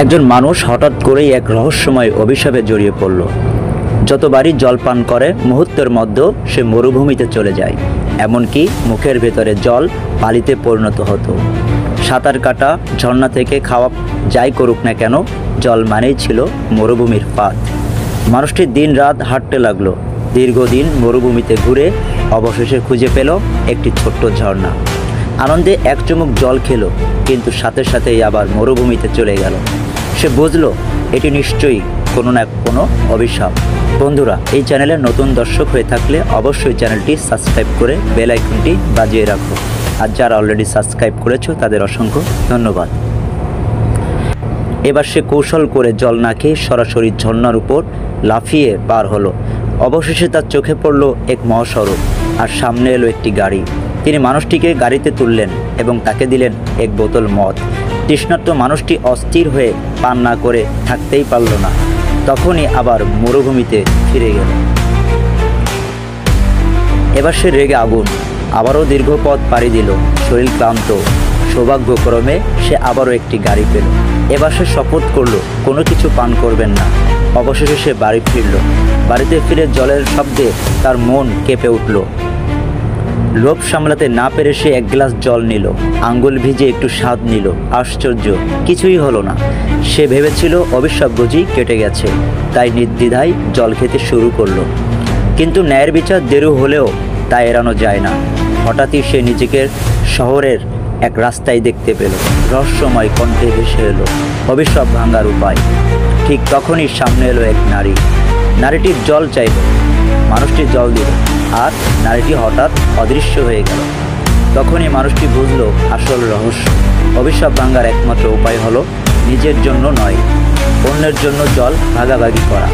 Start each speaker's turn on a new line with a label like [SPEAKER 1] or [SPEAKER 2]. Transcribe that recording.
[SPEAKER 1] একজন মানুষ হঠাৎ করেই এক রহস্যময় অভিশাপে জড়িয়ে পড়ল। যতবারই জল পান করে মুহূর্তের মধ্যে সে মরুভূমিতে চলে যায়, এমনকি মুখের ভেতরে জল বালিতে পরিণত হতো। সাঁতার কাটা, ঝর্ণা থেকে খাওয়া, যাই করুক না কেন, জল মানেই ছিল মরুভূমির ফাঁদ। মানুষটি দিন রাত হাঁটতে লাগলো, দীর্ঘদিন মরুভূমিতে ঘুরে অবশেষে খুঁজে পেল একটি ছোট্ট ঝর্ণা। আনন্দে এক চুমুক জল খেলো, কিন্তু সাথে সাথেই আবার মরুভূমিতে চলে গেল। সে বুঝলো এটি নিশ্চয়ই কোনো না কোনো অভিশাপ। বন্ধুরা, এই চ্যানেলের নতুন দর্শক হয়ে থাকলে অবশ্যই চ্যানেলটি সাবস্ক্রাইব করে বেল আইকনটি বাজিয়ে রাখো। আর যারা অলরেডি সাবস্ক্রাইব করেছো তাদের অসংখ্য ধন্যবাদ। এবার সে কৌশল করে জল না খেয়ে সরাসরি ঝর্ণার উপর লাফিয়ে পার হলো। অবশেষে তার চোখে পড়ল এক মহাসড়ক, আর সামনে এলো একটি গাড়ি। তিনি মানুষটিকে গাড়িতে তুললেন এবং তাকে দিলেন এক বোতল মদ। তৃষ্ণার্ত মানুষটি অস্থির হয়ে পান না করে থাকতেই পারল না। তখনই আবার মরুভূমিতে ফিরে গেল। এবার সে রেগে আগুন, আবারও দীর্ঘ পথ পাড়ি দিল। শরীর ক্লান্ত, সৌভাগ্যক্রমে সে আবারও একটি গাড়ি পেল। এবার সে শপথ করল কোনো কিছু পান করবেন না। অবশেষে সে বাড়ি ফিরল। বাড়িতে ফিরে জলের শব্দে তার মন কেঁপে উঠল। লোভ সামলাতে না পেরে সে এক গ্লাস জল নিল, আঙ্গুল ভিজে একটু স্বাদ নিল। আশ্চর্য, কিছুই হলো না। সে ভেবেছিল অভিশাপ বুঝি কেটে গেছে, তাই নির্দ্বিধায় জল খেতে শুরু করলো। কিন্তু ন্যায়ের বিচার দেরি হলেও তা এড়ানো যায় না। হঠাৎই সে নিজেকে শহরের এক রাস্তায় দেখতে পেল। রহস্যময় কণ্ঠে ভেসে এলো অভিশাপ ভাঙার উপায়। ঠিক তখনই সামনে এলো এক নারী। নারীটির জল চাইল, মানুষটি জল দিল, আর নারীটি হঠাৎ অদৃশ্য হয়ে গেল। তখনই মানুষটি বুঝল আসল রহস্য। অভিশাপ ভাঙার একমাত্র উপায় হলো নিজের জন্য নয়, অন্যের জন্য জল ভাগাভাগি করা।